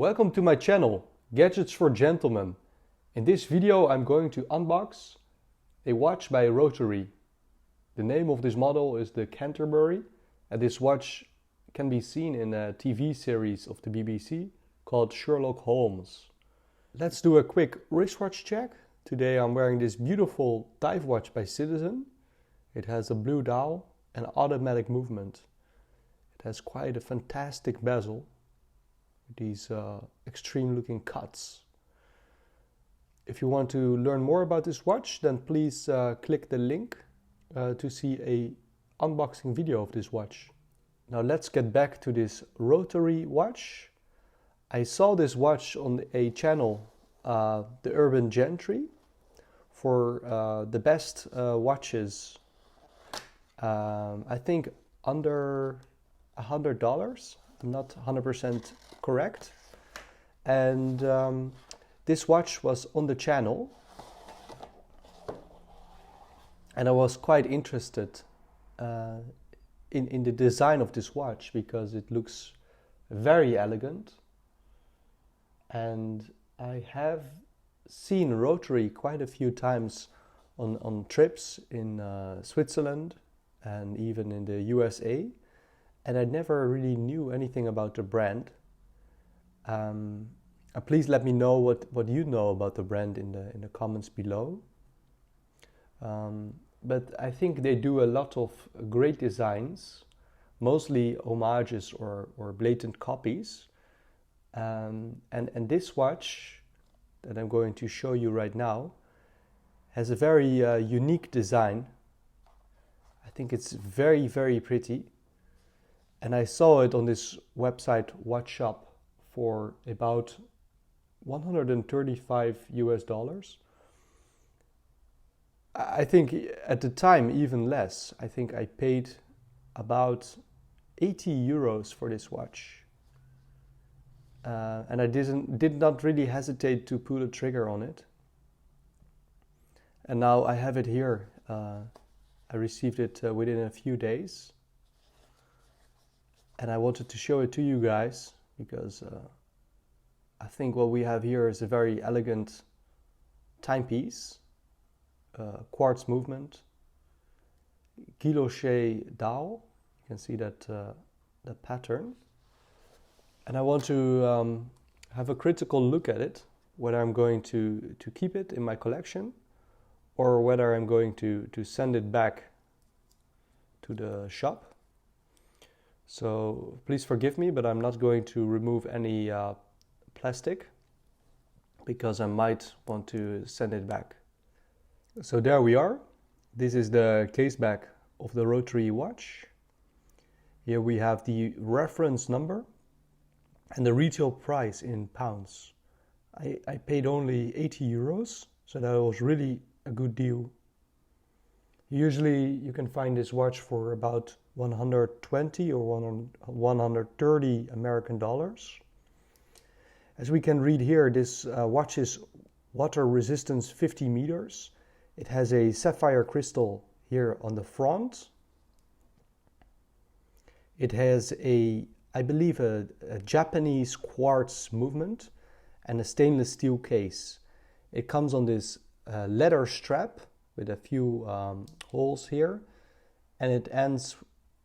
Welcome to my channel, Gadgets for Gentlemen. In this video I'm going to unbox a watch by Rotary. The name of this model is the Canterbury, and this watch can be seen in a TV series of the BBC called Sherlock Holmes. Let's do a quick wristwatch check. Today I'm wearing this beautiful dive watch by Citizen. It has a blue dial and automatic movement. It has quite a fantastic bezel. These extreme looking cuts. If you want to learn more about this watch, then please click the link to see a unboxing video of this watch. Now let's get back to this Rotary watch. I saw this watch on a channel, the Urban Gentry, for the best watches. I think under $100. I'm not 100% correct. And this watch was on the channel. And I was quite interested in the design of this watch because it looks very elegant. And I have seen Rotary quite a few times on trips in Switzerland and even in the USA. And I never really knew anything about the brand. Please let me know what you know about the brand in the comments below. But I think they do a lot of great designs, mostly homages or blatant copies. And this watch that I'm going to show you right now has a very unique design. I think it's very, very pretty. And I saw it on this website Watch Shop for about $135 US. I think at the time even less. I think I paid about 80 euros for this watch. And I did not really hesitate to pull the trigger on it. And now I have it here. I received it within a few days. And I wanted to show it to you guys because I think what we have here is a very elegant timepiece, quartz movement, guilloché dial. You can see that the pattern. And I want to have a critical look at it, whether I'm going to keep it in my collection or whether I'm going to send it back to the shop. So please forgive me, but I'm not going to remove any plastic because I might want to send it back. So there we are. This is the case back of the Rotary watch. Here we have the reference number and the retail price in pounds. I paid only 80 euros, so that was really a good deal. Usually you can find this watch for about 120 or 130 American dollars. As we can read here, this watch is water resistance 50 meters. It has a sapphire crystal here on the front. It has I believe a Japanese quartz movement and a stainless steel case. It comes on this leather strap with a few holes here, and it ends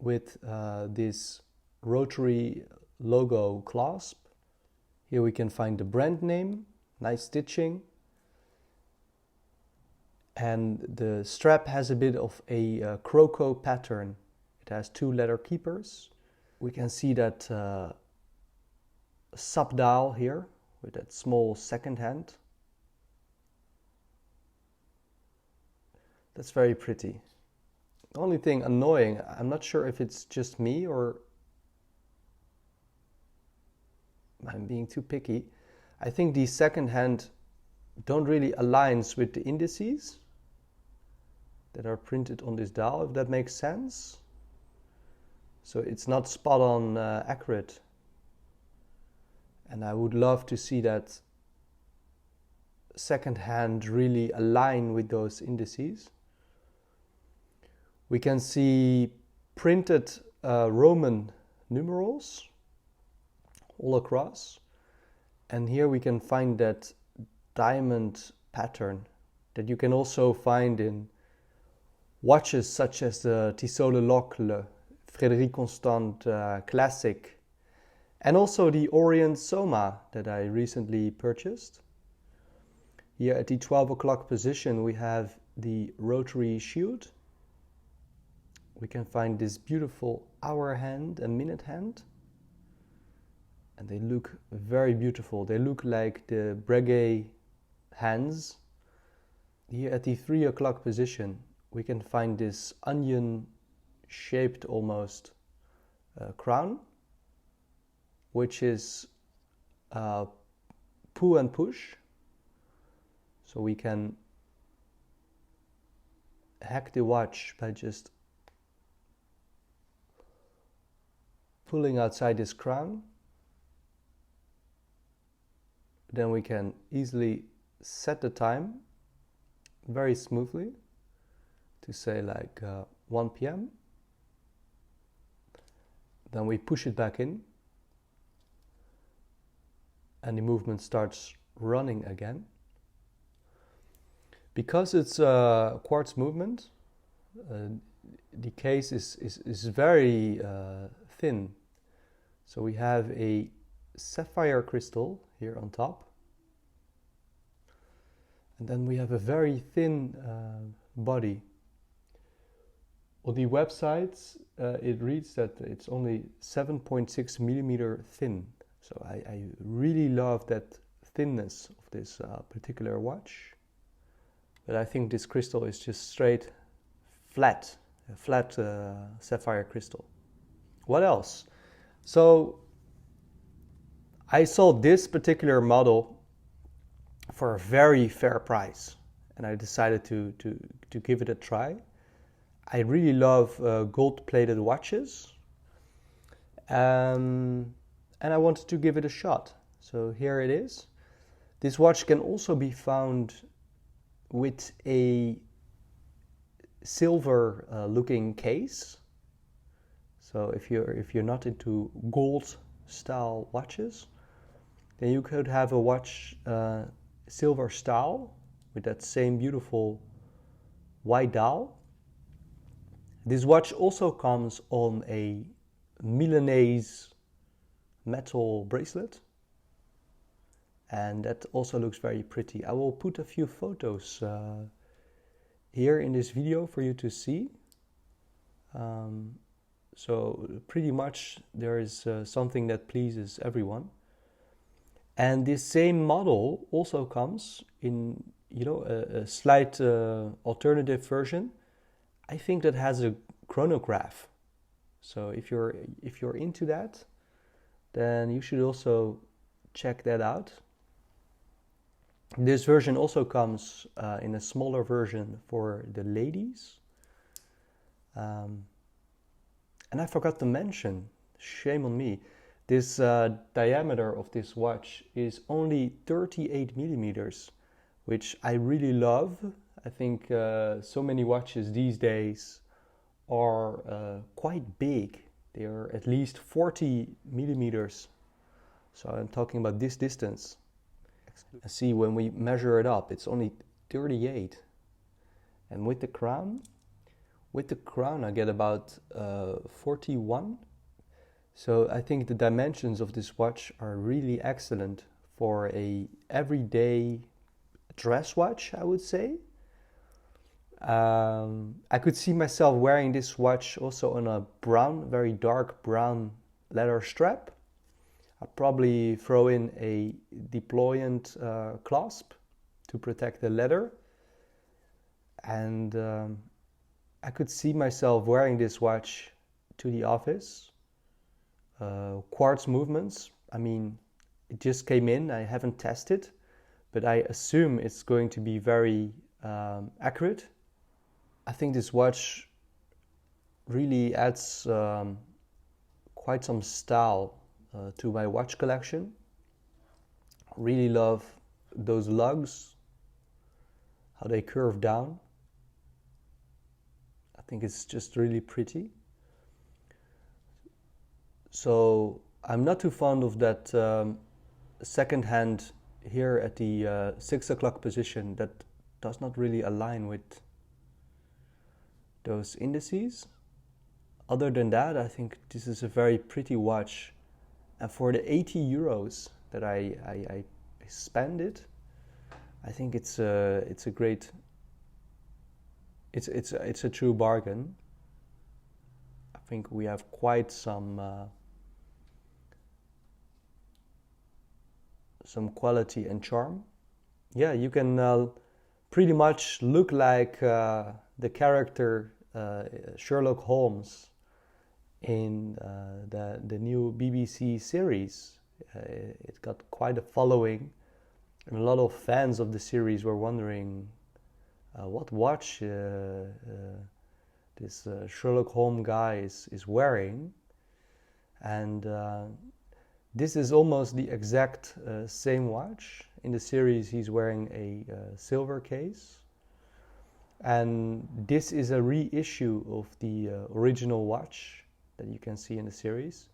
with this Rotary logo clasp. Here we can find the brand name, nice stitching, and the strap has a bit of a croco pattern. It has two leather keepers. We can see that sub dial here with that small second hand. That's very pretty. The only thing annoying, I'm not sure if it's just me or I'm being too picky. I think the second hand don't really align with the indices that are printed on this dial, if that makes sense. So it's not spot on accurate. And I would love to see that second hand really align with those indices. We can see printed Roman numerals all across. And here we can find that diamond pattern that you can also find in watches such as the Tissot Le Locle, Frédéric Constant Classic, and also the Orient Soma that I recently purchased. Here at the 12 o'clock position we have the rotary shield. We can find this beautiful hour hand and minute hand. And they look very beautiful. They look like the Breguet hands. Here at the 3 o'clock position we can find this onion shaped almost crown, which is pull and push. So we can hack the watch by just pulling outside this crown. Then we can easily set the time very smoothly to say like 1 p.m. Then we push it back in and the movement starts running again. Because it's a quartz movement, the case is very thin. So we have a sapphire crystal here on top. And then we have a very thin body. On the websites, it reads that it's only 7.6 millimeter thin. So I really love that thinness of this particular watch. But I think this crystal is just straight flat, a flat sapphire crystal. What else? So I sold this particular model for a very fair price, and I decided to give it a try. I really love gold-plated watches, and I wanted to give it a shot. So here it is. This watch can also be found with a silver looking case. So if you're not into gold style watches, then you could have a watch silver style with that same beautiful white dial. This watch also comes on a Milanese metal bracelet, and that also looks very pretty. I will put a few photos here in this video for you to see. So pretty much there is something that pleases everyone. And this same model also comes in, a slight alternative version. I think that has a chronograph. So if you're into that, then you should also check that out. This version also comes in a smaller version for the ladies. And I forgot to mention, shame on me, this diameter of this watch is only 38 millimeters, which I really love. I think so many watches these days are quite big. They are at least 40 millimeters. So I'm talking about this distance. See, when we measure it up, it's only 38. And with the crown I get about 41. So I think the dimensions of this watch are really excellent for a everyday dress watch, I would say. I could see myself wearing this watch also on a brown, very dark brown leather strap. I'll probably throw in a deployant clasp to protect the leather. And I could see myself wearing this watch to the office. Quartz movements, I mean, it just came in, I haven't tested, but I assume it's going to be very accurate. I think this watch really adds quite some style to my watch collection. Really love those lugs, how they curve down. I think it's just really pretty. So I'm not too fond of that second hand here at the 6 o'clock position that does not really align with those indices. Other than that, I think this is a very pretty watch, and for the 80 euros that I spend it, I think it's a great, it's a true bargain. I think we have quite some quality and charm. Yeah, you can pretty much look like the character Sherlock Holmes in the new BBC series. It got quite a following, and a lot of fans of the series were wondering what watch this Sherlock Holmes guy is wearing. And this is almost the exact same watch. In the series he's wearing a silver case, and this is a reissue of the original watch that you can see in the series.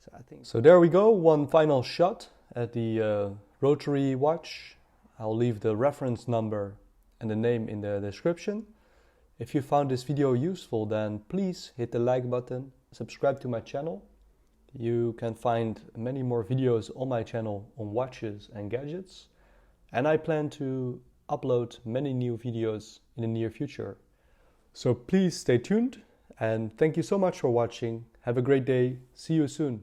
So I think so. There we go, one final shot at the Rotary watch. I'll leave the reference number and the name in the description. If you found this video useful, then please hit the like button, subscribe to my channel. You can find many more videos on my channel on watches and gadgets, and I plan to upload many new videos in the near future. So please stay tuned, and thank you so much for watching. Have a great day. See you soon.